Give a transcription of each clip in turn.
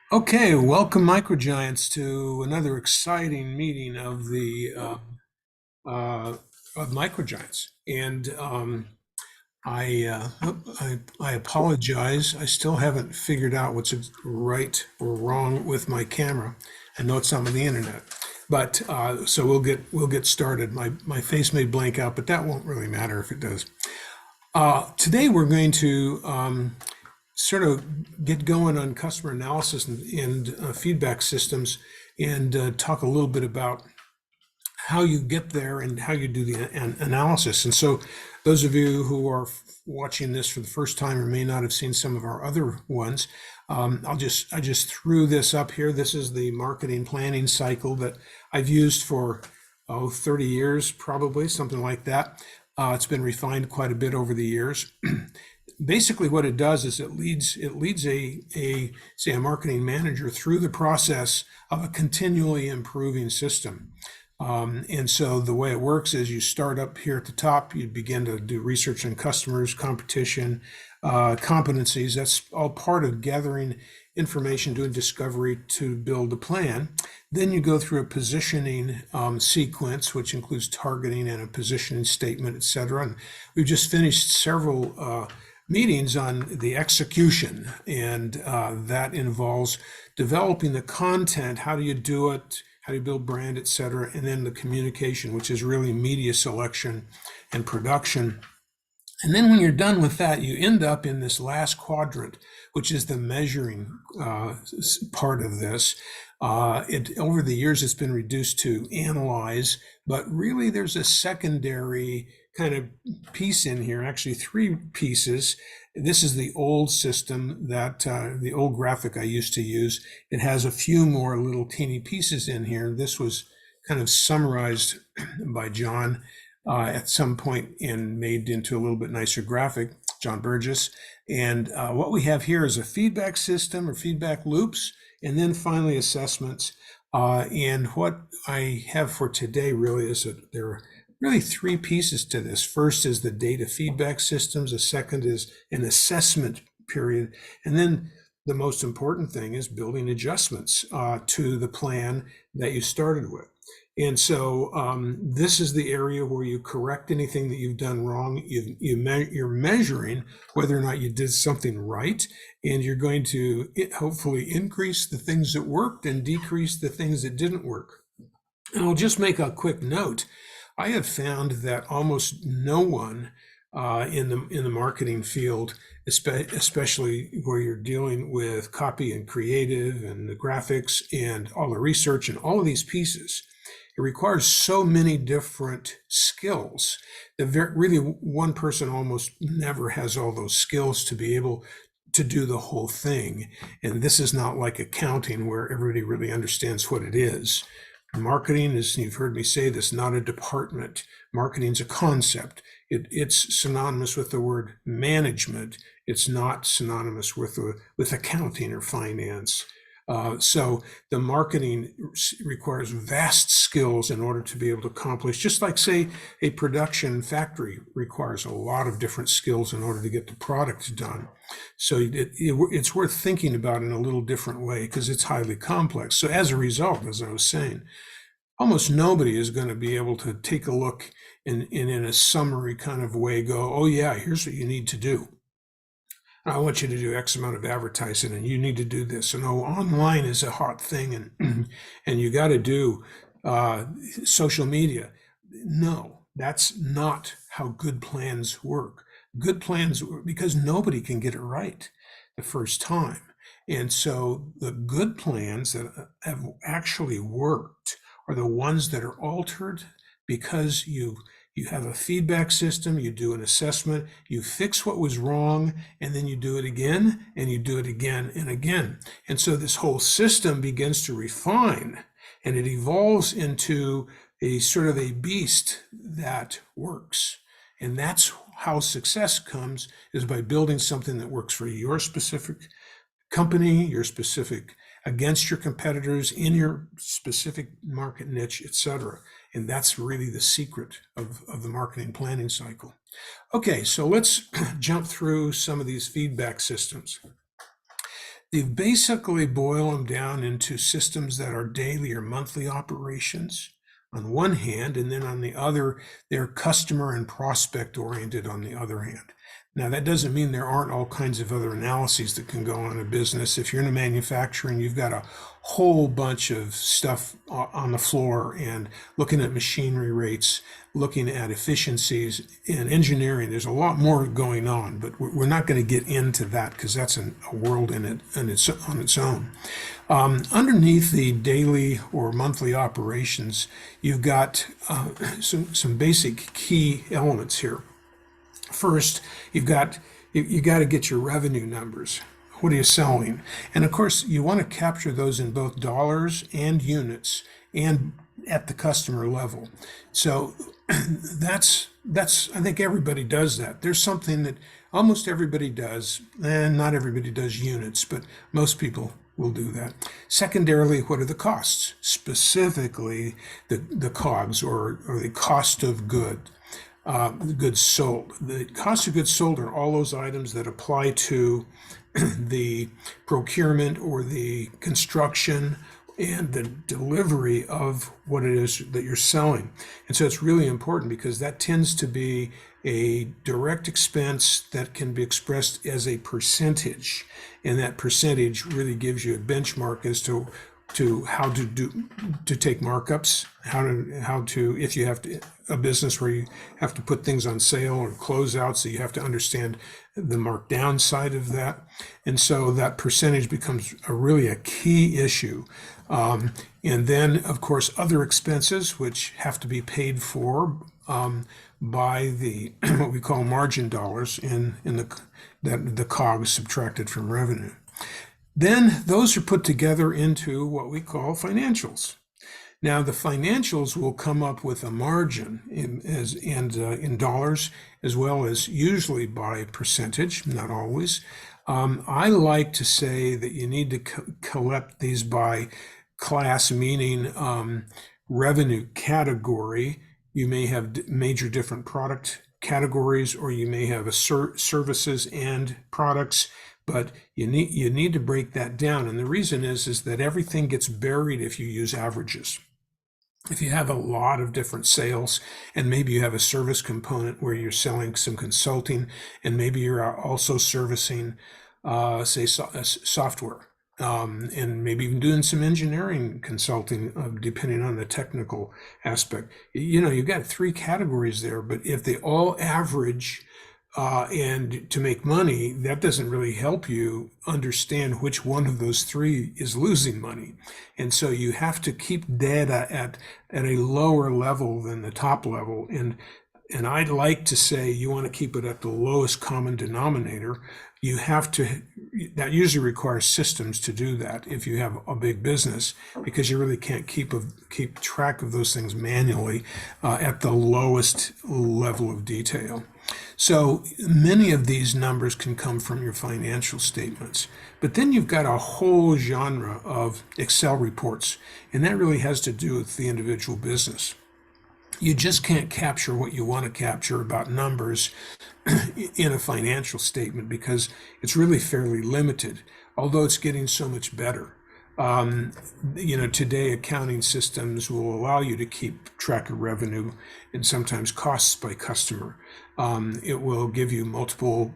Okay, welcome MicroGiants to another exciting meeting of the of MicroGiants. And I apologize. I still haven't figured out what's right or wrong with my camera. I know it's not on the internet, but so we'll get started. My face may blank out, but that won't really matter if it does. Today we're going to sort of get going on customer analysis and feedback systems and talk a little bit about how you get there and how you do the analysis. And so those of you who are watching this for the first time or may not have seen some of our other ones, I just threw this up here. This is the marketing planning cycle that I've used for 30 years, probably something like that. It's been refined quite a bit over the years. Basically what it does is it leads a marketing manager through the process of a continually improving system. And so the way it works is you start up here at the top, you begin to do research on customers, competition, competencies. That's all part of gathering information, doing discovery to build a plan. Then you go through a positioning sequence, which includes targeting and a positioning statement, et cetera. And we've just finished several meetings on the execution, and that involves developing the content. How do you do it? How do you build brand, et cetera? And then the communication, which is really media selection and production. And then when you're done with that, you end up in this last quadrant, which is the measuring part of this. Over the years, it's been reduced to analyze, but really there's a secondary kind of piece in here, actually three pieces. This is the old system that the old graphic I used to use. It has a few more little teeny pieces in here. This was kind of summarized by John at some point and made into a little bit nicer graphic, John Burgess. And what we have here is a feedback system or feedback loops, and then finally assessments. And what I have for today really is that there are really three pieces to this. First is the data feedback systems. The second is an assessment period. And then the most important thing is building adjustments to the plan that you started with. And so this is the area where you correct anything that you've done wrong. You're measuring whether or not you did something right, and you're going to hopefully increase the things that worked and decrease the things that didn't work. And I'll just make a quick note. I have found that almost no one in the marketing field, especially where you're dealing with copy and creative and the graphics and all the research and all of these pieces, it requires so many different skills that really one person almost never has all those skills to be able to do the whole thing. And this is not like accounting where everybody really understands what it is. Marketing is, you've heard me say this, not a department. Marketing is a concept. It's synonymous with the word management. It's not synonymous with accounting or finance. So the marketing requires vast skills in order to be able to accomplish, just like, say, a production factory requires a lot of different skills in order to get the product done. So it's worth thinking about in a little different way because it's highly complex. So as a result, as I was saying, almost nobody is going to be able to take a look and in a summary kind of way go, oh yeah, here's what you need to do. I want you to do X amount of advertising and you need to do this. And oh, online is a hot thing and and you got to do social media. No, that's not how good plans work. Good plans, because nobody can get it right the first time. And so the good plans that have actually worked are the ones that are altered because you have a feedback system, you do an assessment, you fix what was wrong, and then you do it again, and you do it again and again. And so this whole system begins to refine, and it evolves into a sort of a beast that works. And that's how success comes, is by building something that works for your specific company, your specific, against your competitors, in your specific market niche, etc. And that's really the secret of the marketing planning cycle. Okay, so let's jump through some of these feedback systems. They basically boil them down into systems that are daily or monthly operations on one hand, and then on the other, they're customer and prospect oriented on the other hand. Now, that doesn't mean there aren't all kinds of other analyses that can go on in a business. If you're in a manufacturing, you've got a whole bunch of stuff on the floor and looking at machinery rates, looking at efficiencies. In engineering, there's a lot more going on, but we're not going to get into that because that's a world on its own. Underneath the daily or monthly operations, you've got some basic key elements here. First, you got to get your revenue numbers. What are you selling? And of course, you want to capture those in both dollars and units and at the customer level. So that's I think everybody does that. There's something that almost everybody does, and not everybody does units, but most people will do that. Secondarily, what are the costs? Specifically, the COGS or the cost of goods sold. The cost of goods sold are all those items that apply to the procurement or the construction and the delivery of what it is that you're selling. And so it's really important because that tends to be a direct expense that can be expressed as a percentage. And that percentage really gives you a benchmark as to how to take markups, how to if you have a business where you have to put things on sale or close out, so you have to understand the markdown side of that. And so that percentage becomes really a key issue. And then, of course, other expenses which have to be paid for by the what we call margin dollars in the COGS subtracted from revenue. Then those are put together into what we call financials. Now, the financials will come up with a margin in dollars, as well as usually by percentage, not always. I like to say that you need to collect these by class, meaning revenue category. You may have major different product categories, or you may have services and products. But you need to break that down. And the reason is that everything gets buried if you use averages. If you have a lot of different sales, and maybe you have a service component where you're selling some consulting, and maybe you're also servicing, say, software, and maybe even doing some engineering consulting, depending on the technical aspect. You've got three categories there, but if they all average, and to make money, that doesn't really help you understand which one of those three is losing money. And so you have to keep data at a lower level than the top level. And I'd like to say you want to keep it at the lowest common denominator. That usually requires systems to do that if you have a big business, because you really can't keep track of those things manually at the lowest level of detail. So many of these numbers can come from your financial statements. But then you've got a whole genre of Excel reports, and that really has to do with the individual business. You just can't capture what you want to capture about numbers in a financial statement because it's really fairly limited, although it's getting so much better. Today accounting systems will allow you to keep track of revenue and sometimes costs by customer. It will give you multiple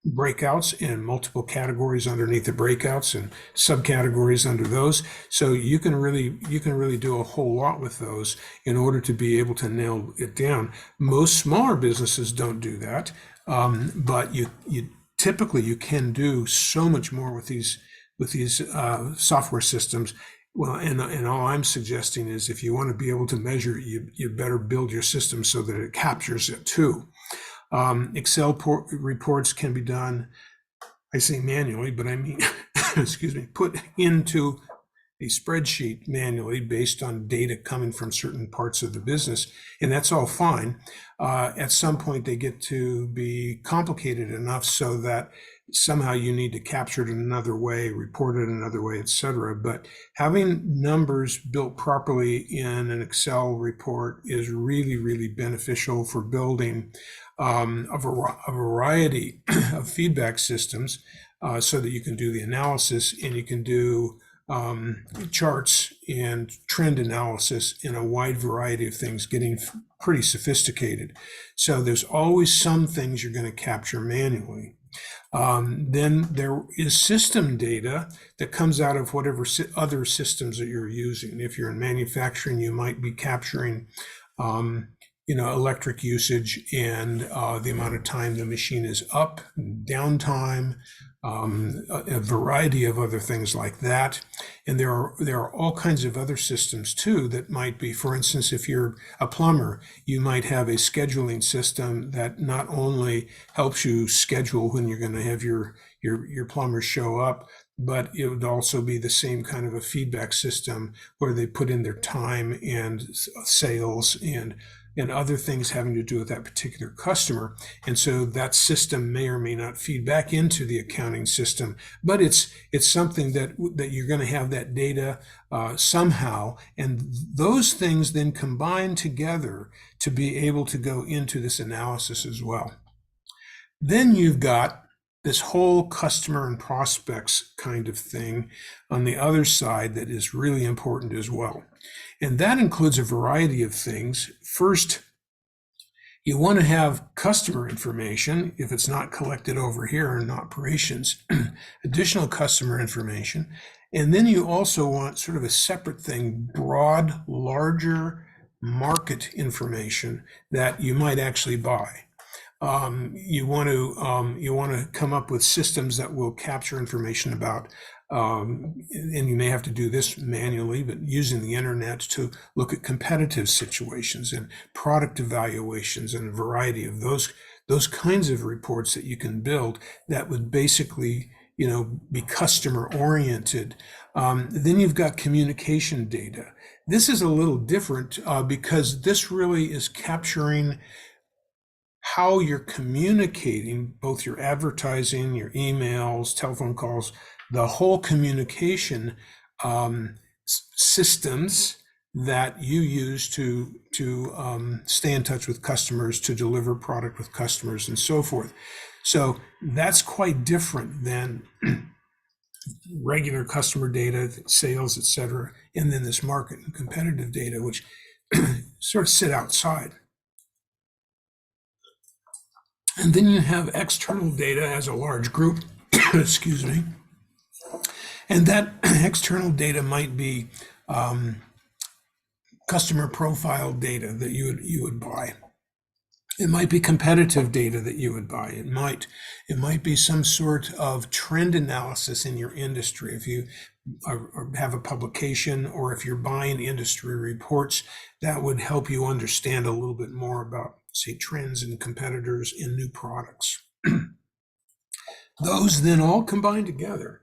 breakouts and multiple categories underneath the breakouts and subcategories under those. So you can really do a whole lot with those in order to be able to nail it down. Most smaller businesses don't do that, but you typically you can do so much more with these software systems. Well, and all I'm suggesting is if you want to be able to measure it, you better build your system so that it captures it too. Excel reports can be done, I say manually, but I mean, excuse me, put into a spreadsheet manually based on data coming from certain parts of the business, and that's all fine. At some point, they get to be complicated enough so that somehow you need to capture it in another way, report it in another way, etc. But having numbers built properly in an Excel report is really, really beneficial for building a variety of feedback systems so that you can do the analysis, and you can do charts and trend analysis in a wide variety of things, getting pretty sophisticated. So there's always some things you're going to capture manually. Then there is system data that comes out of whatever other systems that you're using. If you're in manufacturing, you might be capturing electric usage and the amount of time the machine is up, downtime, a variety of other things like that. And there are all kinds of other systems too that might be, for instance, if you're a plumber, you might have a scheduling system that not only helps you schedule when you're going to have your plumber show up, but it would also be the same kind of a feedback system where they put in their time and sales and other things having to do with that particular customer. And so that system may or may not feed back into the accounting system, but it's something that you're going to have that data somehow, and those things then combine together to be able to go into this analysis as well. Then you've got this whole customer and prospects kind of thing on the other side that is really important as well. And that includes a variety of things. First, you want to have customer information, if it's not collected over here in operations, additional customer information. And then you also want sort of a separate thing, broad, larger market information that you might actually buy. You want to come up with systems that will capture information about, and you may have to do this manually, but using the internet to look at competitive situations and product evaluations and a variety of those kinds of reports that you can build that would basically be customer oriented. Then you've got communication data. This is a little different because this really is capturing how you're communicating, both your advertising, your emails, telephone calls, the whole communication systems that you use to stay in touch with customers, to deliver product with customers, and so forth. So that's quite different than regular customer data, sales, etc., and then this market and competitive data, which sort of sit outside. And then you have external data as a large group, excuse me. And that external data might be customer profile data that you would buy. It might be competitive data that you would buy. It might be some sort of trend analysis in your industry. If you have a publication, or if you're buying industry reports, that would help you understand a little bit more about, say, trends and competitors in new products. Those then all combine together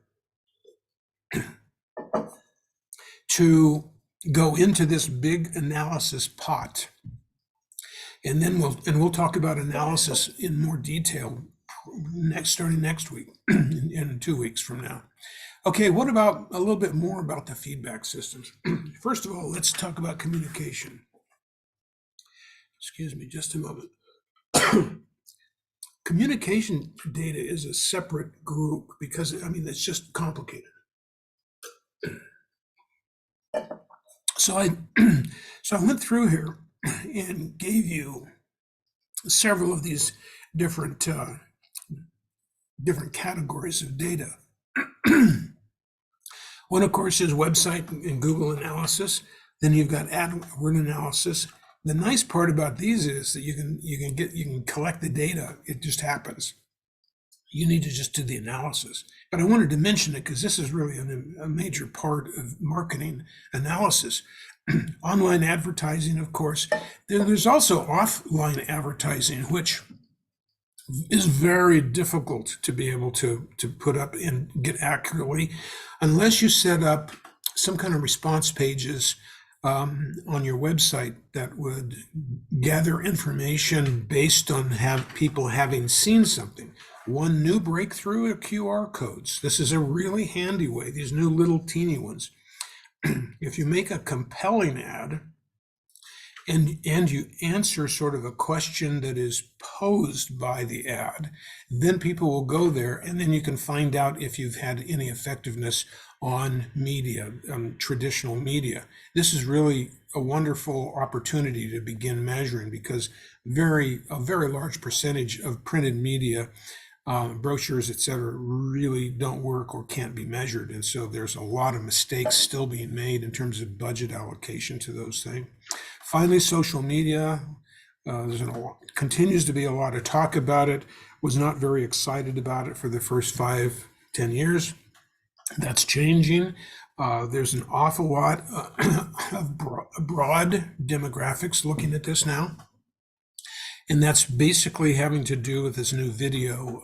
to go into this big analysis pot. And then we'll talk about analysis in more detail starting next week, in 2 weeks from now. Okay, what about a little bit more about the feedback systems? First of all, let's talk about communication. Excuse me, just a moment. Communication data is a separate group because, it's just complicated. So I went through here and gave you several of these different categories of data. One, of course, is website and Google analysis. Then you've got AdWord analysis. The nice part about these is that you can collect the data. It just happens. You need to just do the analysis. But I wanted to mention it because this is really a major part of marketing analysis. Online advertising, of course. There's also offline advertising, which is very difficult to be able to put up and get accurately unless you set up some kind of response pages on your website that would gather information based on people having seen something. One new breakthrough are QR codes. This is a really handy way, these new little teeny ones. If you make a compelling ad and you answer sort of a question that is posed by the ad, then people will go there, and then you can find out if you've had any effectiveness on media, traditional media. This is really a wonderful opportunity to begin measuring, because a very large percentage of printed media, brochures, etc., really don't work or can't be measured. And so there's a lot of mistakes still being made in terms of budget allocation to those things. Finally, social media. Continues to be a lot of talk about it. Was not very excited about it for the first 5-10 years. That's changing. There's an awful lot of broad demographics looking at this now. And that's basically having to do with this new video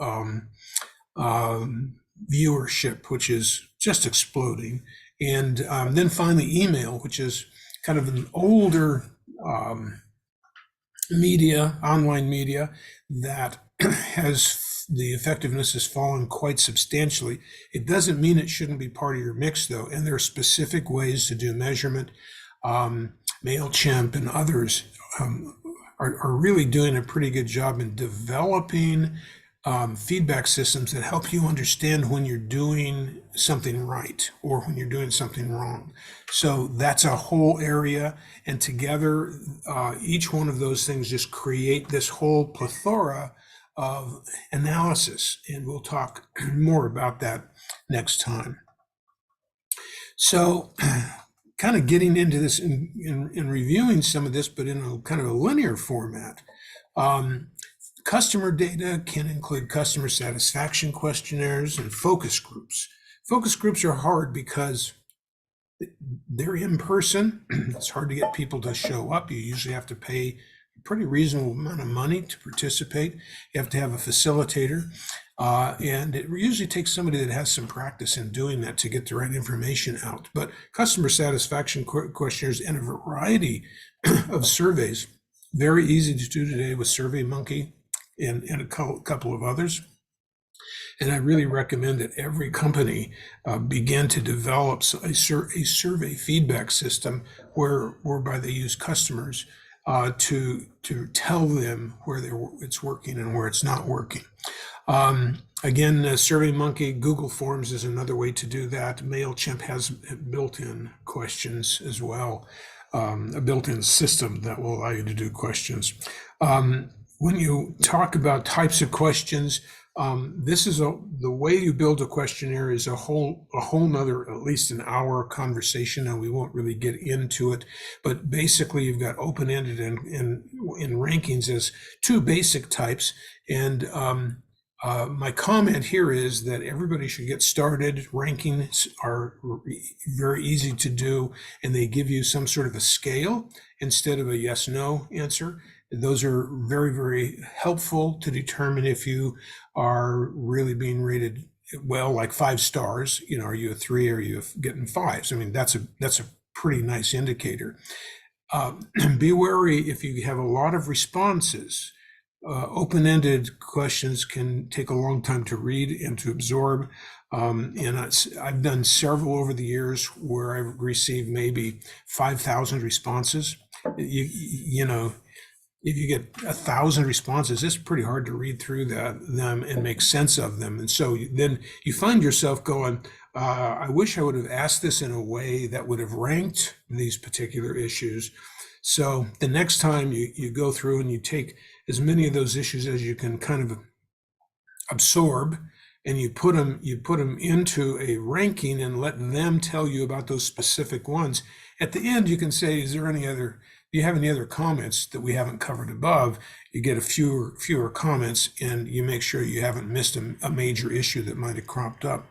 viewership, which is just exploding. And then finally, email, which is kind of an older media, online media, that the effectiveness has fallen quite substantially. It doesn't mean it shouldn't be part of your mix, though, and there are specific ways to do measurement. MailChimp and others are really doing a pretty good job in developing feedback systems that help you understand when you're doing something right or when you're doing something wrong. So that's a whole area, and together each one of those things just create this whole plethora of analysis, and we'll talk more about that next time. So kind of getting into this in reviewing some of this, but in a kind of a linear format. Customer data can include customer satisfaction questionnaires and focus groups. Focus groups are hard because they're in person. It's hard to get people to show up. You usually have to pay a pretty reasonable amount of money to participate. You have to have a facilitator. And it usually takes somebody that has some practice in doing that to get the right information out. But customer satisfaction questionnaires and a variety of surveys, very easy to do today with SurveyMonkey and a couple of others. And I really recommend that every company begin to develop a survey feedback system whereby they use customers to tell them where it's working and where it's not working. Again, SurveyMonkey, Google Forms is another way to do that. MailChimp has built-in questions as well, a built-in system that will allow you to do questions. When you talk about types of questions, this is the way you build a questionnaire is a whole nother, at least an hour conversation, and we won't really get into it. But basically, you've got open-ended and in rankings as two basic types. And my comment here is that everybody should get started. Rankings are very easy to do, and they give you some sort of a scale instead of a yes/no answer. Those are very, very helpful to determine if you are really being rated well, like 5 stars. You know, are you a 3 or are you getting 5s? I mean, that's a pretty nice indicator. Be wary if you have a lot of responses. Open-ended questions can take a long time to read and to absorb. And I've done several over the years where I've received maybe 5,000 responses. You know, if you get 1,000 responses, it's pretty hard to read through them and make sense of them. And so then you find yourself going, I wish I would have asked this in a way that would have ranked these particular issues. So the next time you go through and you take as many of those issues as you can kind of absorb, and you put them into a ranking and let them tell you about those specific ones. At the end, you can say, do you have any other comments that we haven't covered above? You get fewer comments, and you make sure you haven't missed a major issue that might have cropped up.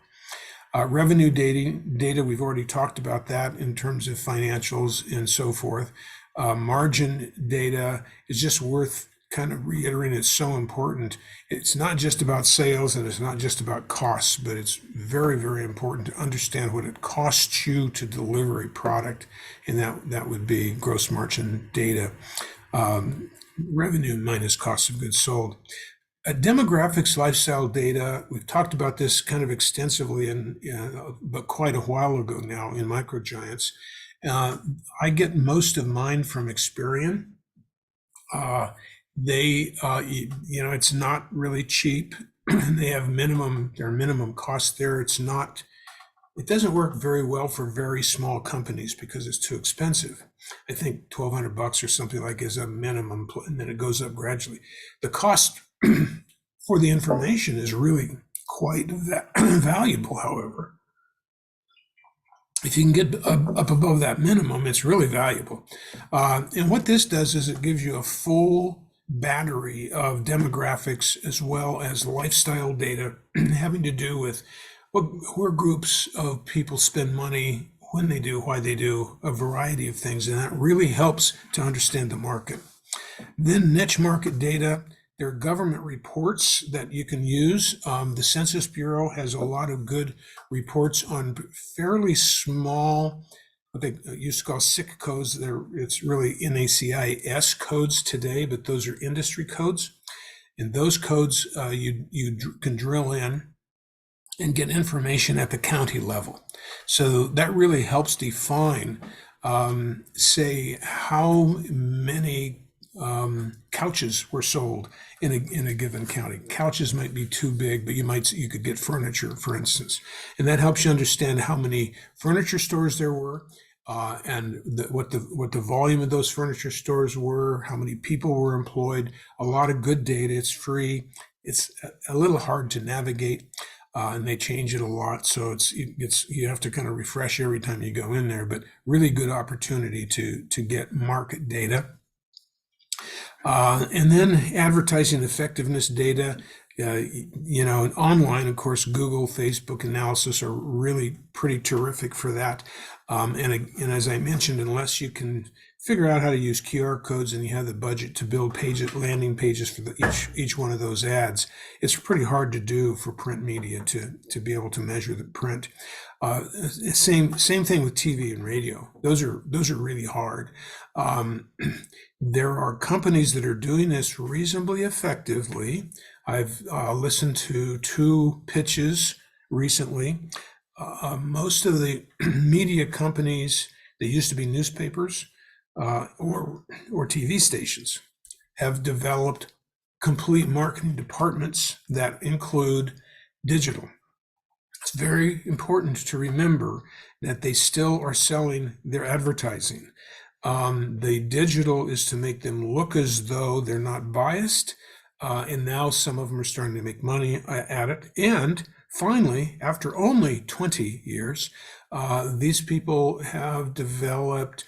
Revenue data, we've already talked about that in terms of financials and so forth. Margin data is just worth kind of reiterating. It's so important. It's not just about sales and it's not just about costs, but it's very, very important to understand what it costs you to deliver a product, and that would be gross margin data, revenue minus cost of goods sold. Demographics, lifestyle data, we've talked about this kind of extensively but quite a while ago now in MicroGiants. I get most of mine from Experian. Uh, it's not really cheap. They have their minimum cost there. It doesn't work very well for very small companies because it's too expensive. I think $1,200 or something like is a minimum, and then it goes up gradually. The cost for the information is really quite valuable, however. If you can get up above that minimum, it's really valuable. And what this does is it gives you a full battery of demographics as well as lifestyle data having to do with where groups of people spend money, when they do, why they do, a variety of things. And that really helps to understand the market. Then niche market data. There are government reports that you can use. The Census Bureau has a lot of good reports on fairly small, what they used to call SIC codes. It's really NACIS codes today, but those are industry codes. And those codes you can drill in and get information at the county level. So that really helps define, say, how many couches were sold in a given county. Couches might be too big, but you could get furniture, for instance, and that helps you understand how many furniture stores there were, and what the volume of those furniture stores were, how many people were employed. A lot of good data. It's free. It's a little hard to navigate. And they change it a lot, so you have to kind of refresh every time you go in there. But really good opportunity to get market data. And then advertising effectiveness data, online, of course, Google, Facebook analysis are really pretty terrific for that. And as I mentioned, unless you can figure out how to use QR codes and you have the budget to build landing pages for each one of those ads, it's pretty hard to do for print media to be able to measure the print. Same thing with TV and radio. Those are really hard. There are companies that are doing this reasonably effectively. I've listened to 2 pitches recently. Most of the media companies that used to be newspapers or TV stations have developed complete marketing departments that include digital. It's very important to remember that they still are selling their advertising. The digital is to make them look as though they're not biased, and now some of them are starting to make money at it. And finally, after only 20 years, these people have developed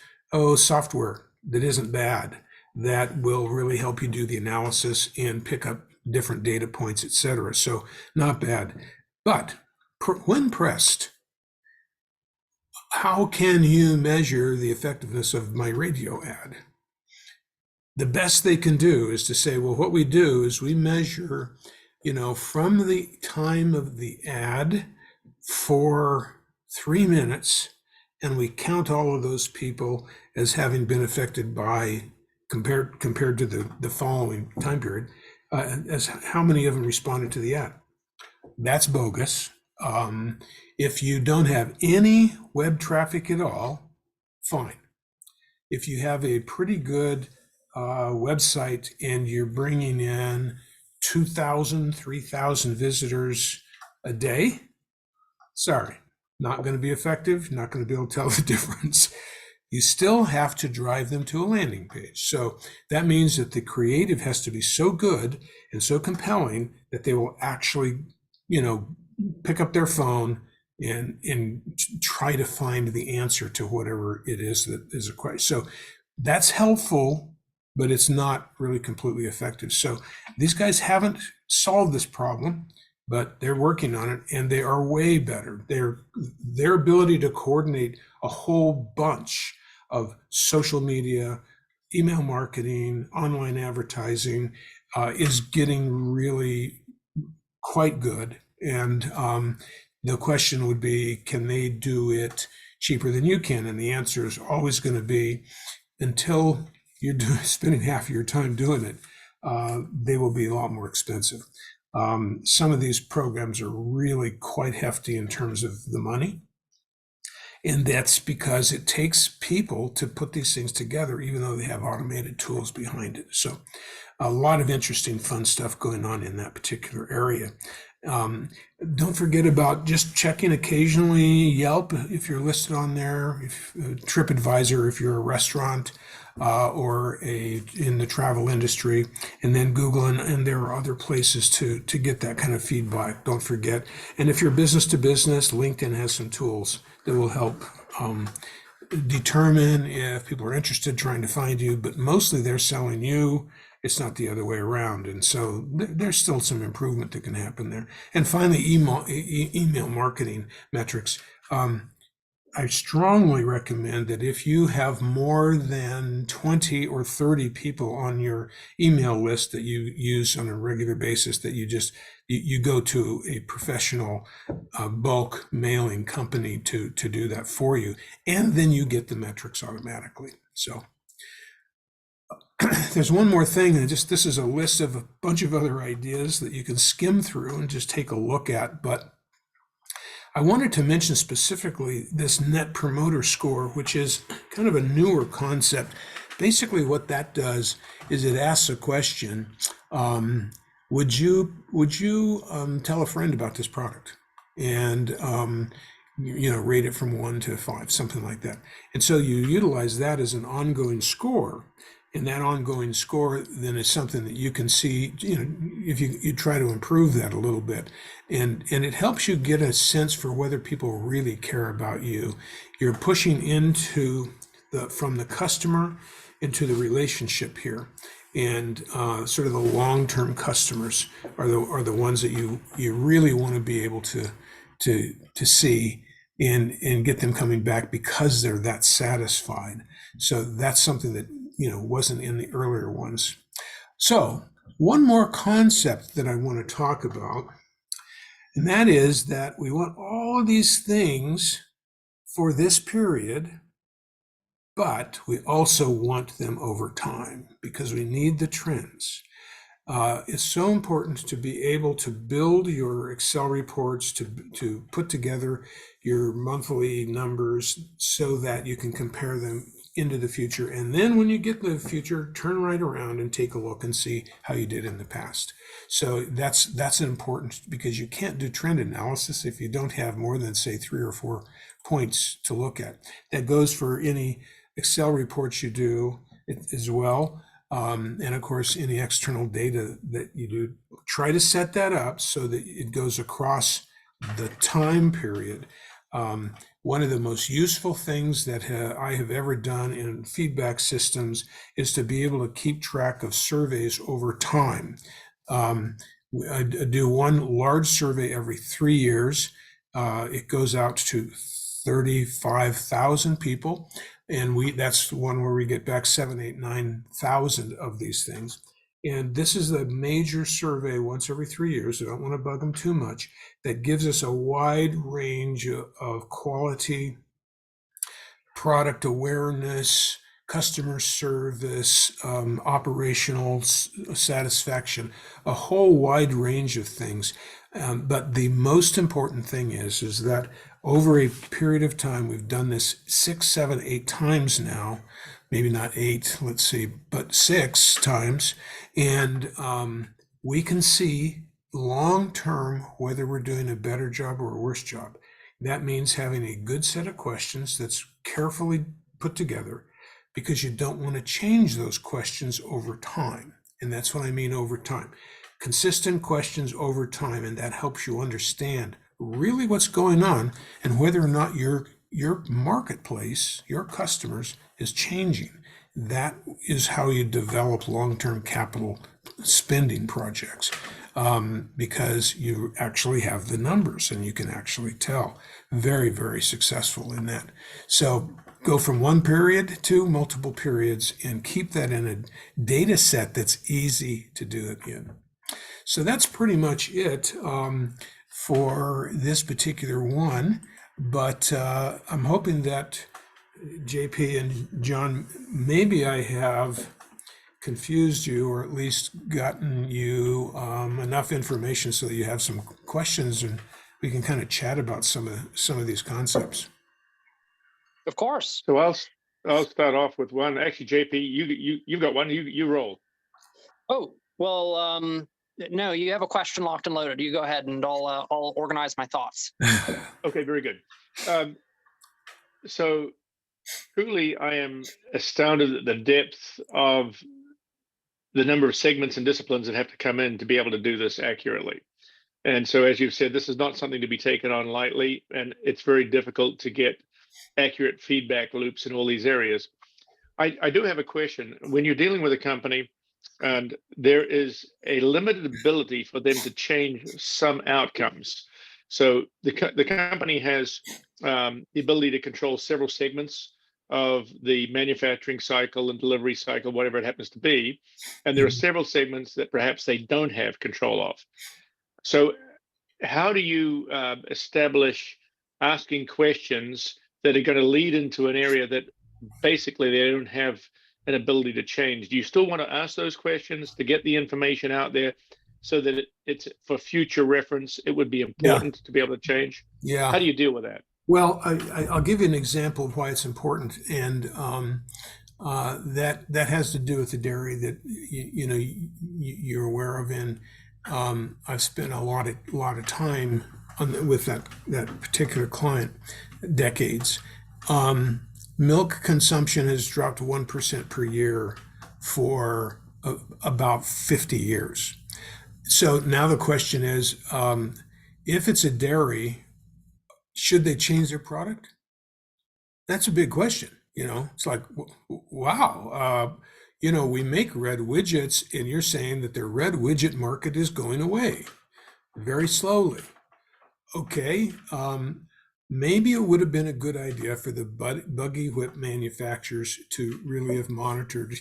software that isn't bad, that will really help you do the analysis and pick up different data points, etc. So not bad. But when pressed, how can you measure the effectiveness of my radio ad? The best they can do is to say, well, what we do is we measure, from the time of the ad for 3 minutes, and we count all of those people as having been affected by, compared to the following time period, as how many of them responded to the ad. That's bogus. If you don't have any web traffic at all, fine. If you have a pretty good website and you're bringing in 2,000, 3,000 visitors a day, sorry, not going to be effective, not going to be able to tell the difference. You still have to drive them to a landing page. So that means that the creative has to be so good and so compelling that they will actually, pick up their phone and try to find the answer to whatever it is that is a question. So that's helpful, but it's not really completely effective. So these guys haven't solved this problem, but they're working on it, and they are way better. Their ability to coordinate a whole bunch of social media, email marketing, online advertising is getting really quite good. And the question would be, can they do it cheaper than you can? And the answer is always going to be, until you're spending half of your time doing it, they will be a lot more expensive. Some of these programs are really quite hefty in terms of the money. And that's because it takes people to put these things together, even though they have automated tools behind it. So a lot of interesting, fun stuff going on in that particular area. Um, don't forget about just checking occasionally Yelp if you're listed on there, if, TripAdvisor if you're a restaurant or in the travel industry, and then Google, and there are other places to get that kind of feedback. Don't forget. And if you're business to business, LinkedIn has some tools that will help determine if people are interested trying to find you, but mostly they're selling you. It's not the other way around. And so there's still some improvement that can happen there. And finally, email marketing metrics. I strongly recommend that if you have more than 20 or 30 people on your email list that you use on a regular basis, that you go to a professional bulk mailing company to do that for you, and then you get the metrics automatically. So there's one more thing, and this is a list of a bunch of other ideas that you can skim through and just take a look at, but I wanted to mention specifically this Net Promoter Score, which is kind of a newer concept. Basically, what that does is it asks a question: would you tell a friend about this product? And rate it from 1 to 5, something like that. And so you utilize that as an ongoing score. And that ongoing score then is something that you can see, if you try to improve that a little bit. And it helps you get a sense for whether people really care about you. You're pushing from the customer into the relationship here. And sort of the long-term customers are the ones that you really want to be able to see and get them coming back because they're that satisfied. So that's something that wasn't in the earlier ones. So one more concept that I want to talk about, and that is that we want all of these things for this period, but we also want them over time because we need the trends. It's so important to be able to build your Excel reports, to put together your monthly numbers so that you can compare them into the future. And then when you get the future, turn right around and take a look and see how you did in the past. So that's important because you can't do trend analysis if you don't have more than, say, 3 or 4 points to look at. That goes for any Excel reports you do as well. And of course, any external data that you do, try to set that up so that it goes across the time period. One of the most useful things that I have ever done in feedback systems is to be able to keep track of surveys over time. I do one large survey every 3 years. It goes out to 35,000 people. And that's the one where we get back 7, 8, 9,000 of these things. And this is a major survey once every 3 years. I don't want to bug them too much. That gives us a wide range of quality, product awareness, customer service, operational satisfaction, a whole wide range of things. But the most important thing is that over a period of time, we've done this 6, 7, 8 times now, maybe not 8, let's see, but 6 times. And we can see long-term whether we're doing a better job or a worse job. That means having a good set of questions that's carefully put together, because you don't want to change those questions over time. And that's what I mean over time. Consistent questions over time, and that helps you understand really what's going on and whether or not your marketplace, your customers, is changing. That is how you develop long-term capital spending projects, because you actually have the numbers and you can actually tell. Very, very successful in that. So go from one period to multiple periods and keep that in a data set that's easy to do it in. So that's pretty much it for this particular one. But I'm hoping that JP and John, maybe I have confused you or at least gotten you enough information so that you have some questions and we can kind of chat about some of these concepts. Of course. So I'll start off with one. Actually, JP, you've got one. You roll. Oh, well, no, you have a question locked and loaded. You go ahead and I'll organize my thoughts. Okay, very good. Um, so truly, I am astounded at the depth of the number of segments and disciplines that have to come in to be able to do this accurately. And so, as you've said, this is not something to be taken on lightly, and it's very difficult to get accurate feedback loops in all these areas. I do have a question. When you're dealing with a company and there is a limited ability for them to change some outcomes, so the company has the ability to control several segments of the manufacturing cycle and delivery cycle, whatever it happens to be, and there are several segments that perhaps they don't have control of. So how do you establish asking questions that are going to lead into an area that basically they don't have an ability to change? Do you still want to ask those questions to get the information out there so that it's for future reference? It would be Yeah, important to be able to change. How yeah. do you deal with that? Well, I'll give you an example of why it's important, and that has to do with the dairy that you're aware of. And I've spent a lot of time with that particular client, decades. Milk consumption has dropped 1% per year for about 50 years. So now the question is, if it's a dairy, should they change their product? That's a big question. It's like, wow, we make red widgets, and you're saying that the red widget market is going away very slowly. Okay, maybe it would have been a good idea for the buggy whip manufacturers to really have monitored,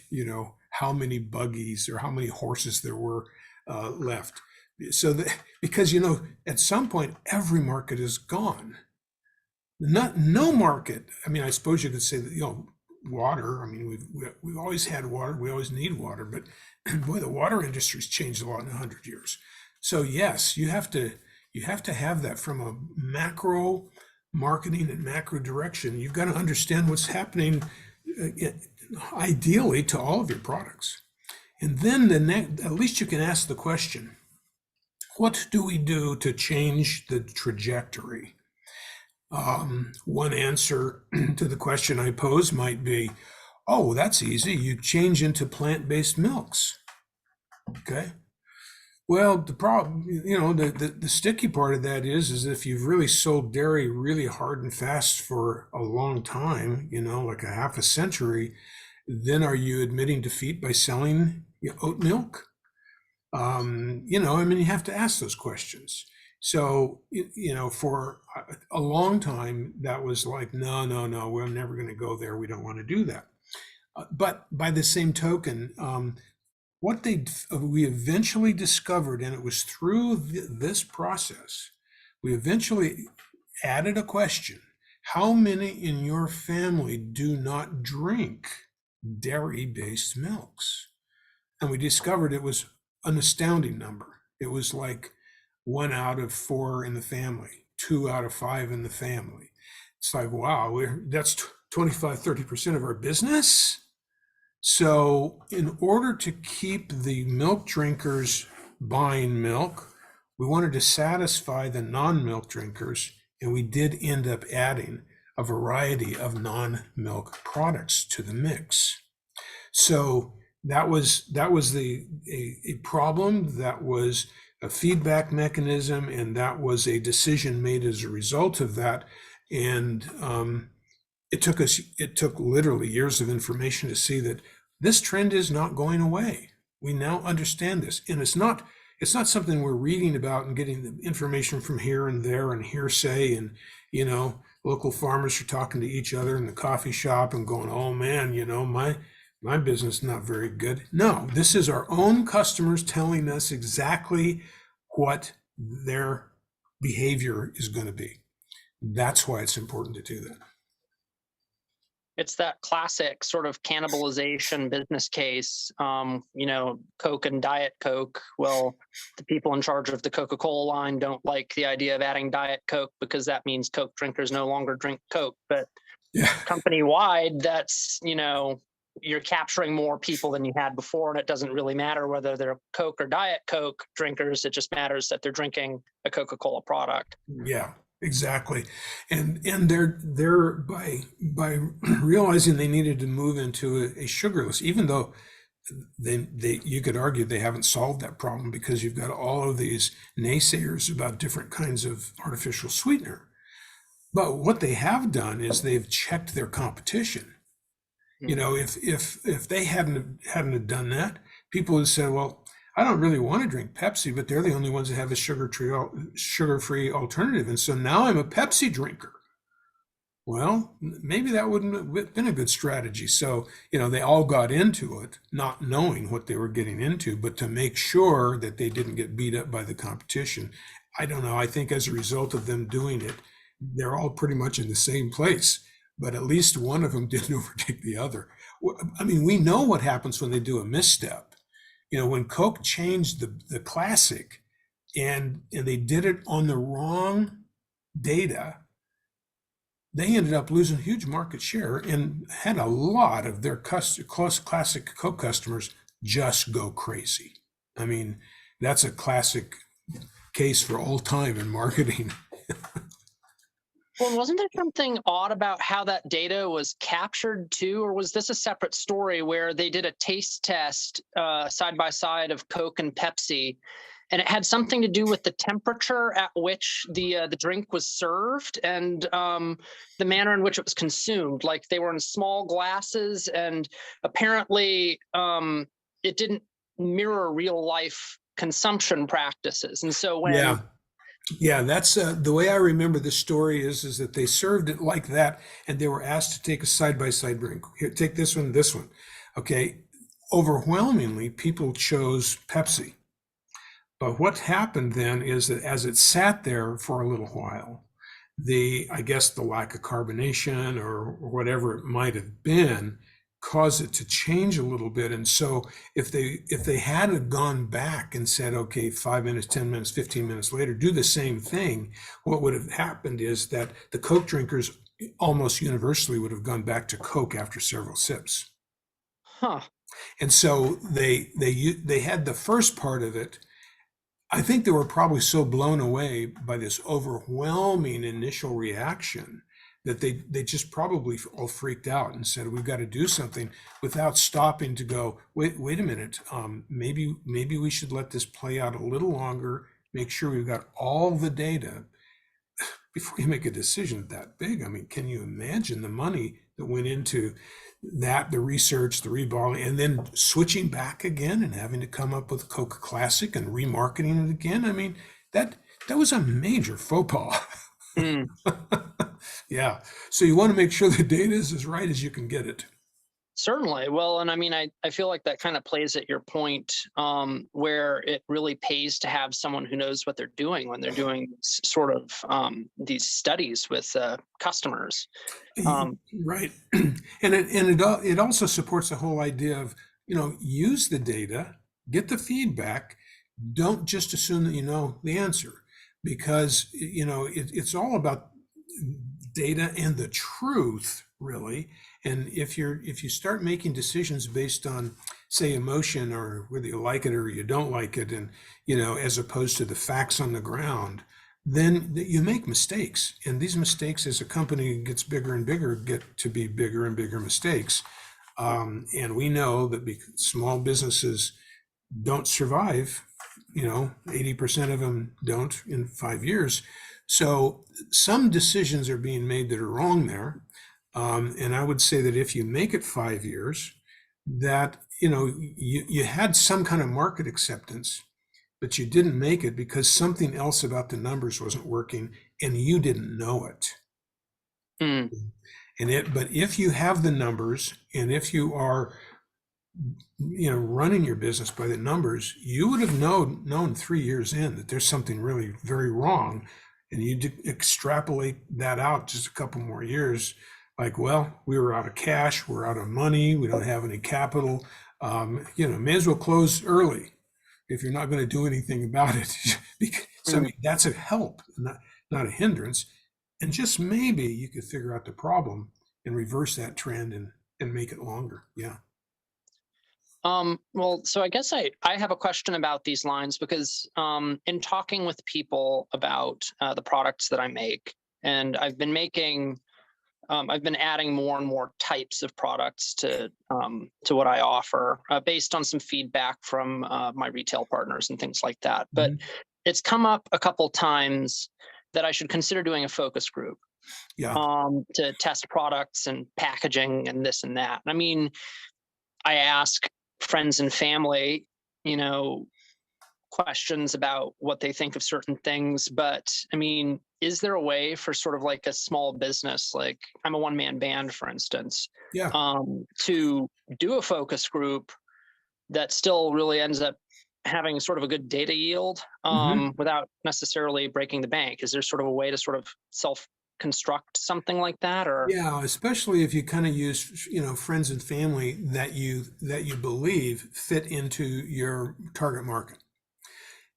how many buggies or how many horses there were left. So that, because, at some point, every market is gone. No market. I mean, I suppose you could say that, water. I mean, we've always had water. We always need water, but boy, the water industry's changed a lot in 100 years. So yes, you have to have that from a macro marketing and macro direction. You've got to understand what's happening, ideally, to all of your products, and then at least you can ask the question: what do we do to change the trajectory? One answer to the question I pose might be, oh, that's easy. You change into plant-based milks. Okay. Well, the problem, the sticky part of that is if you've really sold dairy really hard and fast for a long time, like a half a century, then are you admitting defeat by selling oat milk? You have to ask those questions. So, for a long time, that was like, no, no, no, we're never going to go there. We don't want to do that. But by the same token, what we eventually discovered, and it was through this process, we eventually added a question: how many in your family do not drink dairy-based milks? And we discovered it was an astounding number. It was like 1 out of 4 in the family, 2 out of 5 in the family. It's like, wow, that's 25-30% of our business. So in order to keep the milk drinkers buying milk, we wanted to satisfy the non-milk drinkers, and we did end up adding a variety of non-milk products to the mix. So that was a problem, that was a feedback mechanism, and that was a decision made as a result of that. And it took literally years of information to see that this trend is not going away. We now understand this, and it's not something we're reading about and getting the information from here and there and hearsay, and local farmers are talking to each other in the coffee shop and going, oh man, my business is not very good. No, this is our own customers telling us exactly what their behavior is going to be. That's why it's important to do that. It's that classic sort of cannibalization business case. Coke and Diet Coke. Well, the people in charge of the Coca-Cola line don't like the idea of adding Diet Coke because that means Coke drinkers no longer drink Coke. But Yeah. company wide, that's, you're capturing more people than you had before. And it doesn't really matter whether they're Coke or Diet Coke drinkers. It just matters that they're drinking a Coca-Cola product. Yeah, exactly. And they're by realizing they needed to move into a sugarless, even though they you could argue they haven't solved that problem because you've got all of these naysayers about different kinds of artificial sweetener. But what they have done is they've checked their competition. You know, if they hadn't have done that, people would say, well, I don't really want to drink Pepsi, but they're the only ones that have a sugar-free alternative, and so now I'm a Pepsi drinker. Well, maybe that wouldn't have been a good strategy. So, they all got into it, not knowing what they were getting into, but to make sure that they didn't get beat up by the competition. I don't know. I think as a result of them doing it, they're all pretty much in the same place, but at least one of them didn't overtake the other. I mean, we know what happens when they do a misstep. When Coke changed the classic and they did it on the wrong data, they ended up losing huge market share and had a lot of their classic Coke customers just go crazy. I mean, that's a classic case for all time in marketing. Well, wasn't there something odd about how that data was captured too? Or was this a separate story where they did a taste test side by side of Coke and Pepsi, and it had something to do with the temperature at which the drink was served and the manner in which it was consumed? Like they were in small glasses, and apparently it didn't mirror real life consumption practices. And so when Yeah, that's the way I remember the story is that they served it like that, and they were asked to take a side-by-side drink. Here, take this one, this one. Okay, overwhelmingly, people chose Pepsi. But what happened then is that as it sat there for a little while, I guess the lack of carbonation or whatever it might have been caused it to change a little bit. And so if they had gone back and said, okay, 5 minutes, 10 minutes, 15 minutes later, do the same thing, what would have happened is that the Coke drinkers almost universally would have gone back to Coke after several sips. Huh. And so they had the first part of it. I think they were probably so blown away by this overwhelming initial reaction that they just probably all freaked out and said, we've got to do something, without stopping to go, wait a minute, maybe we should let this play out a little longer, make sure we've got all the data before you make a decision that big. I mean, can you imagine the money that went into that, the research, the reballing, and then switching back again and having to come up with Coke Classic and remarketing it again? I mean, that was a major faux pas. Yeah. So you want to make sure the data is as right as you can get it. Certainly. Well, and I mean, I feel like that kind of plays at your point, where it really pays to have someone who knows what they're doing when they're doing sort of these studies with customers. Right. And it also supports the whole idea of, use the data, get the feedback, don't just assume that you know the answer, because, it's all about data and the truth, really. And if you start making decisions based on, say, emotion, or whether you like it or you don't like it, and as opposed to the facts on the ground, then you make mistakes. And these mistakes, as a company gets bigger and bigger, get to be bigger and bigger mistakes. And we know that small businesses don't survive. 80% of them don't in 5 years. So some decisions are being made that are wrong there. And I would say that if you make it 5 years, that, you had some kind of market acceptance, but you didn't make it because something else about the numbers wasn't working and you didn't know it. But if you have the numbers, and if you are, running your business by the numbers, you would have known 3 years in that there's something really very wrong. And you extrapolate that out just a couple more years, like, well, we were out of cash, we're out of money, we don't have any capital, may as well close early if you're not going to do anything about it. So I mean, that's a help, not a hindrance. And just maybe you could figure out the problem and reverse that trend and make it longer. Yeah. Well, so I guess I have a question about these lines because in talking with people about the products that I make, and I've been adding more and more types of products to what I offer based on some feedback from my retail partners and things like that. But it's come up a couple times that I should consider doing a focus group Yeah. to test products and packaging and this and that. I mean, I ask friends and family, questions about what they think of certain things. But I mean, is there a way for sort of like a small business, like I'm a one-man band, for instance, Yeah. to do a focus group that still really ends up having sort of a good data yield without necessarily breaking the bank? Is there sort of a way to sort of self-construct something like that? Or Yeah, especially if you kind of use, friends and family that you believe fit into your target market.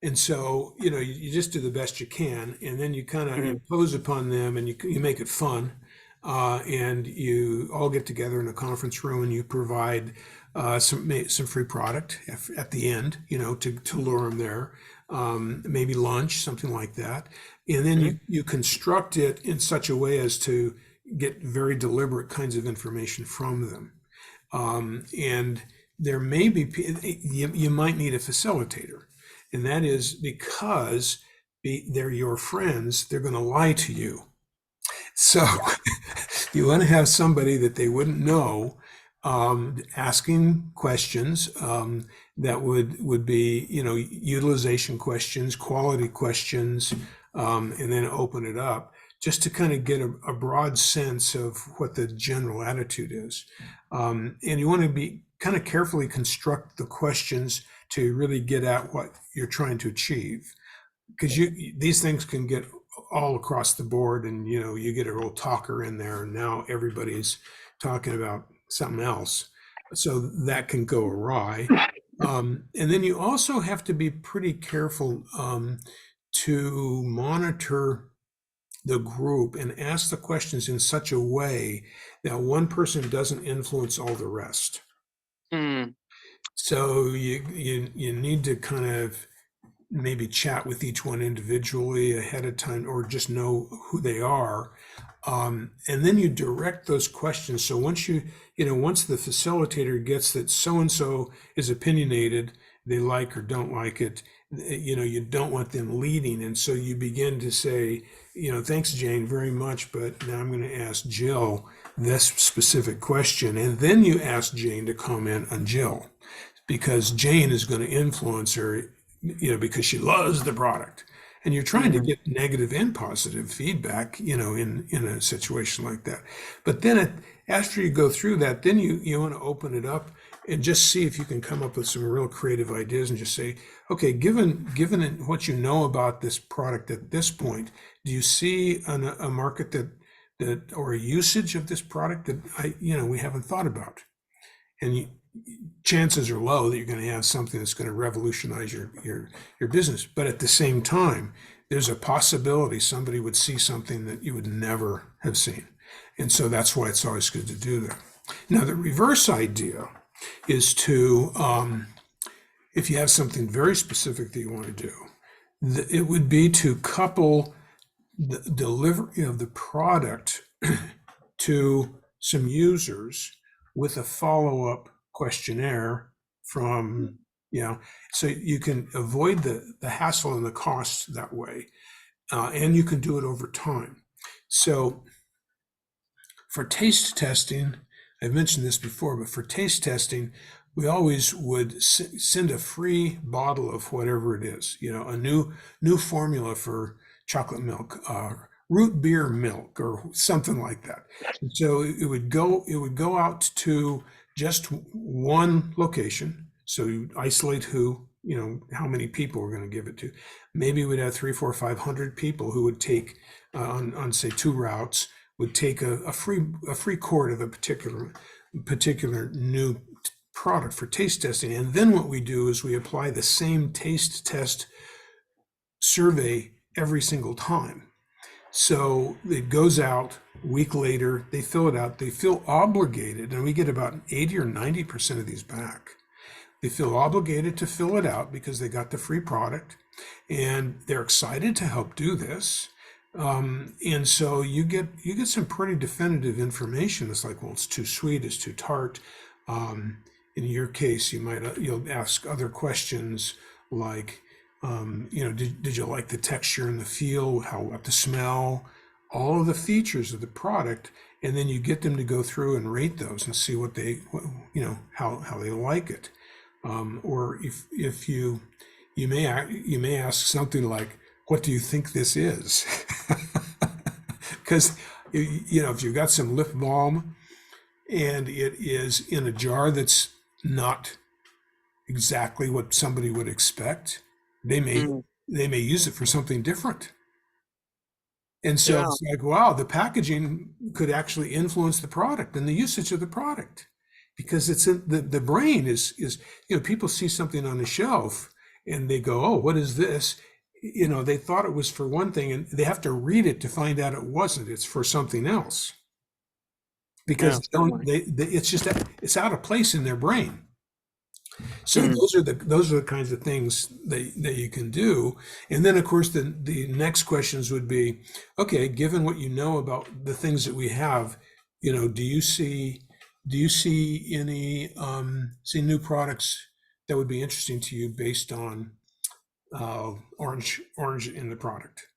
And so, you just do the best you can, and then you kind of impose upon them, and you make it fun, and you all get together in a conference room, and you provide some free product at the end, to lure them there, maybe lunch, something like that, and then you construct it in such a way as to get very deliberate kinds of information from them, and there may be you might need a facilitator. And that is because they're your friends, they're going to lie to you. So you want to have somebody that they wouldn't know asking questions that would be, utilization questions, quality questions, and then open it up just to kind of get a broad sense of what the general attitude is. And you want to be kind of carefully construct the questions to really get at what you're trying to achieve, because these things can get all across the board, and you get a real talker in there, and now everybody's talking about something else, so that can go awry. And then you also have to be pretty careful to monitor the group and ask the questions in such a way that one person doesn't influence all the rest. So you need to kind of maybe chat with each one individually ahead of time, or just know who they are, and then you direct those questions. So once once the facilitator gets that so and so is opinionated, they like or don't like it, you don't want them leading, and so you begin to say, thanks, Jane, very much, but now I'm going to ask Jill this specific question, and then you ask Jane to comment on Jill, because Jane is going to influence her, because she loves the product. And you're trying to get negative and positive feedback, in a situation like that. But then after you go through that, then you want to open it up and just see if you can come up with some real creative ideas, and just say, okay, given what you know about this product at this point, do you see a market that or a usage of this product that we haven't thought about? And chances are low that you're going to have something that's going to revolutionize your business. But at the same time, there's a possibility somebody would see something that you would never have seen. And so that's why it's always good to do that. Now, the reverse idea is to, if you have something very specific that you want to do, it would be to couple the delivery of the product to some users with a follow-up questionnaire from, so you can avoid the hassle and the cost that way, and you can do it over time. So for taste testing, I've mentioned this before, but for taste testing, we always would send a free bottle of whatever it is, a new formula for chocolate milk, root beer milk, or something like that. And so it would go out to just one location. So you isolate how many people we're going to give it to. Maybe we'd have 300, 400, 500 people who would take on say 2 routes, would take a free quart of a particular new product for taste testing. And then what we do is we apply the same taste test survey every single time. So it goes out week later, they fill it out. They feel obligated, and we get about 80 or 90% of these back. They feel obligated to fill it out because they got the free product, and they're excited to help do this. And so you get some pretty definitive information. It's like, well, it's too sweet, it's too tart. In your case, you'll ask other questions like, did you like the texture and the feel? How about the smell? All of the features of the product, and then you get them to go through and rate those and see how they like it. Or if you may ask something like, what do you think this is? Because if you've got some lip balm and it is in a jar that's not exactly what somebody would expect, they may use it for something different. And so Yeah. it's like, wow, the packaging could actually influence the product and the usage of the product, because it's in the brain is people see something on the shelf and they go, oh, what is this? They thought it was for one thing, and they have to read it to find out it wasn't. It's for something else, because it's out of place in their brain. So those are the kinds of things that you can do. And then of course the next questions would be, okay, given what you know about the things that we have, do you see any new products that would be interesting to you based on orange in the product,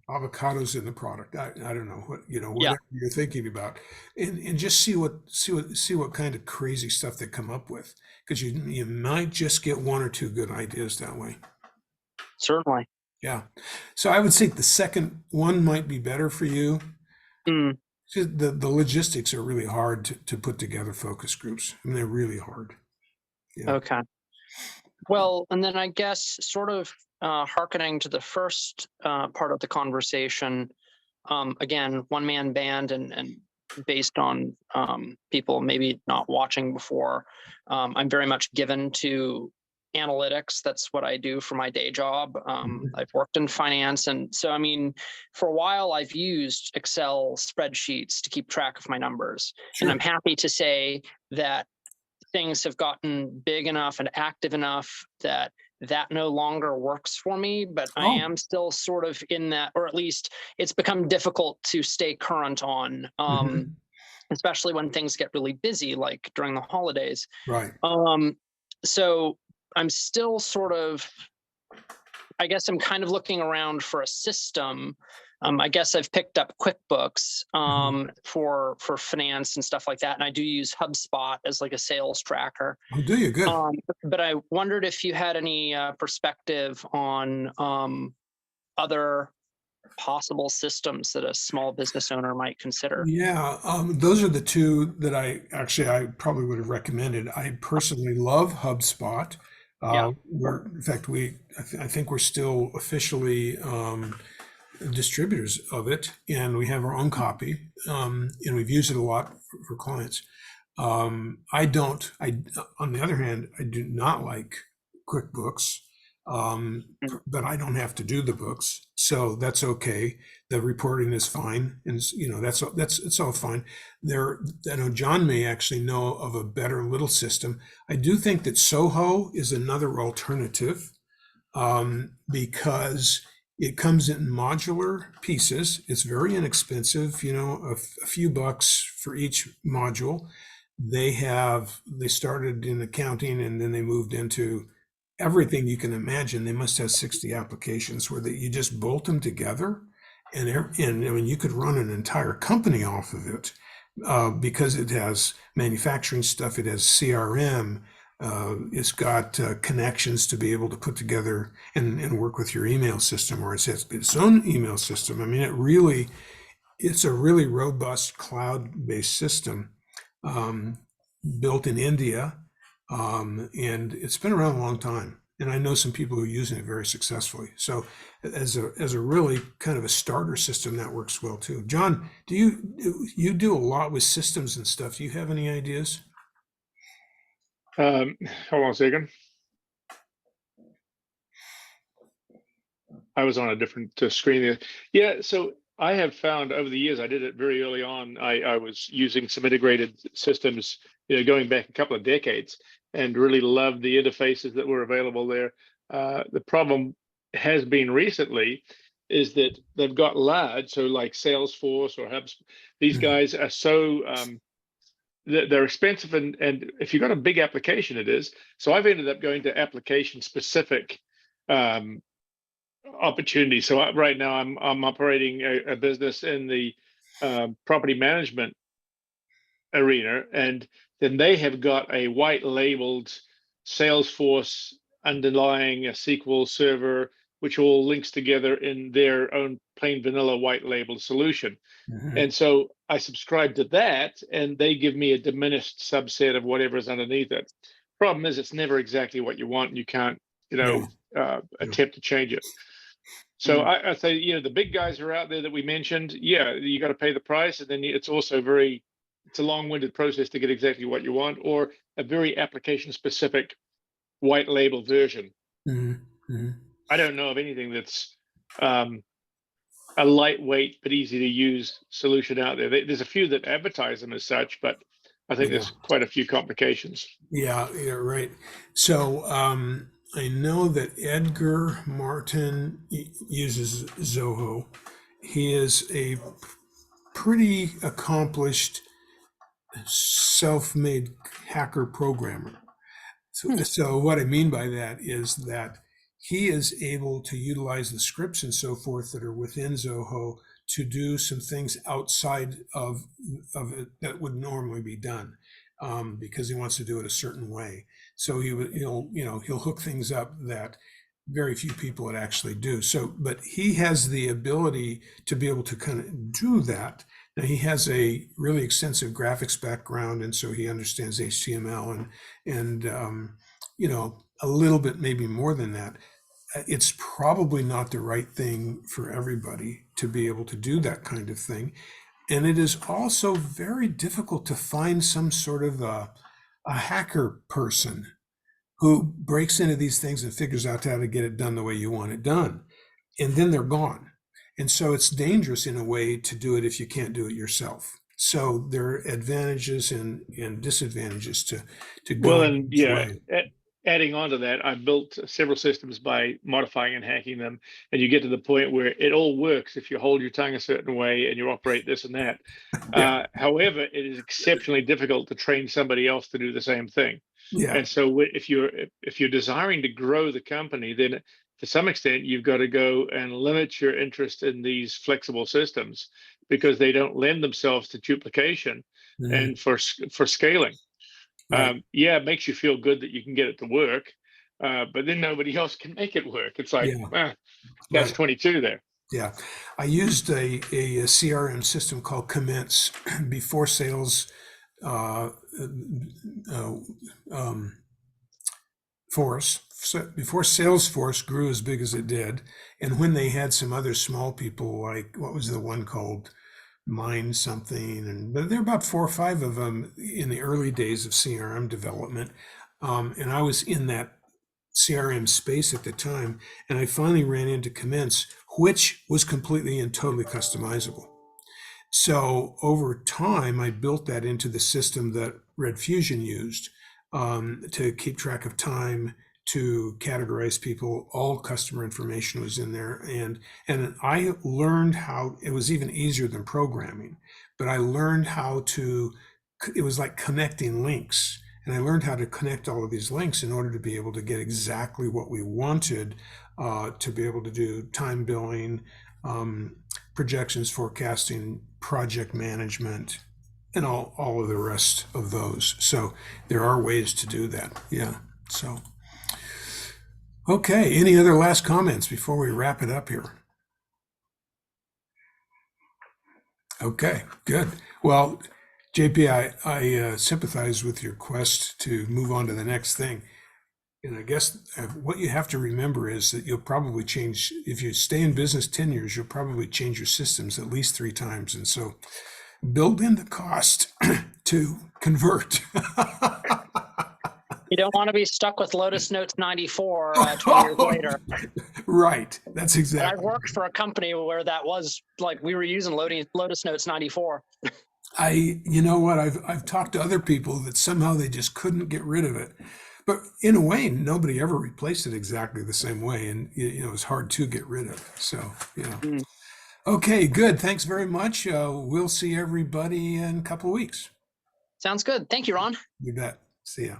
avocados in the product? I don't know whatever you're thinking about, and just see what kind of crazy stuff they come up with, because you might just get one or two good ideas that way. Certainly. Yeah. So I would say the second one might be better for you. The logistics are really hard to put together focus groups. I mean, they're really hard. Yeah. Okay. Well, and then I guess sort of hearkening to the first part of the conversation, again, one-man band and based on people maybe not watching before, I'm very much given to analytics. That's what I do for my day job. I've worked in finance. And so, I mean, for a while, I've used Excel spreadsheets to keep track of my numbers. Sure. And I'm happy to say that things have gotten big enough and active enough that no longer works for me, but I am still sort of in that, or at least it's become difficult to stay current on, especially when things get really busy, like during the holidays. Right. So I'm still sort of, I guess I'm kind of looking around for a system. I guess I've picked up QuickBooks for finance and stuff like that, and I do use HubSpot as like a sales tracker. Oh, do you? Good. But I wondered if you had any perspective on other possible systems that a small business owner might consider. Yeah, those are the two that I probably would have recommended. I personally love HubSpot. In fact, I think we're still officially distributors of it, and we have our own copy, and we've used it a lot for clients. On the other hand, I do not like QuickBooks, but I don't have to do the books, so that's okay. The reporting is fine, and it's all fine. I know John may actually know of a better little system. I do think that Soho is another alternative, because it comes in modular pieces. It's very inexpensive, a few bucks for each module. They started in accounting, and then they moved into everything you can imagine. They must have 60 applications where you just bolt them together, and I mean, you could run an entire company off of it, because it has manufacturing stuff, it has CRM, it's got connections to be able to put together and work with your email system, or it has its own email system. I mean, it's a really robust cloud-based system, built in India, and it's been around a long time. And I know some people who are using it very successfully. So as a really kind of a starter system, that works well too. John, do you do a lot with systems and stuff? Do you have any ideas? Hold on a second. I was on a different screen there. Yeah, so I have found over the years, I did it very early on. I was using some integrated systems, going back a couple of decades, and really loved the interfaces that were available there. The problem has been recently is that they've got large, so like Salesforce or HubSpot, these guys are so they're expensive, and if you've got a big application, it is. So I've ended up going to application specific opportunities. So right now I'm operating a business in the property management arena, and then they have got a white labeled Salesforce underlying a SQL server, which all links together in their own plain vanilla white labeled solution. And so I subscribe to that, and they give me a diminished subset of whatever is underneath it. Problem is, it's never exactly what you want, and you can't, attempt to change it. So I say, the big guys are out there that we mentioned. Yeah, you got to pay the price, and then it's also it's a long-winded process to get exactly what you want, or a very application-specific white label version. I don't know of anything that's a lightweight but easy to use solution out there. There's a few that advertise them as such, but I think there's quite a few complications. Yeah, right. So I know that Edgar Martin uses Zoho. He is a pretty accomplished self-made hacker programmer. So what I mean by that is that he is able to utilize the scripts and so forth that are within Zoho to do some things outside of it that would normally be done, because he wants to do it a certain way. So he'll hook things up that very few people would actually do. So, but he has the ability to be able to kind of do that. Now, he has a really extensive graphics background, and so he understands HTML and a little bit, maybe more than that. It's probably not the right thing for everybody to be able to do that kind of thing. And it is also very difficult to find some sort of a hacker person who breaks into these things and figures out how to get it done the way you want it done. And then they're gone. And so it's dangerous in a way to do it if you can't do it yourself. So there are advantages and disadvantages to go each way. Adding on to that, I've built several systems by modifying and hacking them, and you get to the point where it all works if you hold your tongue a certain way and you operate this and that. However, it is exceptionally difficult to train somebody else to do the same thing. And so if you're desiring to grow the company, then to some extent you've got to go and limit your interest in these flexible systems, because they don't lend themselves to duplication and for scaling. Right. It makes you feel good that you can get it to work, but then nobody else can make it work. It's like, that's 22 there. Yeah, I used a CRM system called Commence before Sales Force. So before Salesforce grew as big as it did, and when they had some other small people, like what was the one called Mind something, and but there are about 4 or 5 of them in the early days of CRM development, and I was in that CRM space at the time, and I finally ran into Commence, which was completely and totally customizable. So over time, I built that into the system that Red Fusion used to keep track of time, to categorize people. All customer information was in there, and I learned how. It was even easier than programming, but I learned how to. It was like connecting links, and I learned how to connect all of these links in order to be able to get exactly what we wanted, to be able to do time billing, projections, forecasting, project management, and all of the rest of those. So there are ways to do that. Yeah. So. Okay, any other last comments before we wrap it up here? Okay, good. Well, JP, I sympathize with your quest to move on to the next thing. And I guess what you have to remember is that you'll probably change, if you stay in business 10 years, you'll probably change your systems at least 3 times. And so build in the cost to convert. You don't want to be stuck with Lotus Notes 94 20 years later. Right. That's And I exactly. worked for a company where that was like we were using Lotus Notes 94. You know what? I've talked to other people that somehow they just couldn't get rid of it. But in a way, nobody ever replaced it exactly the same way, and it's hard to get rid of. So, Mm. Okay, good. Thanks very much. We'll see everybody in a couple of weeks. Sounds good. Thank you, Ron. You bet. See ya.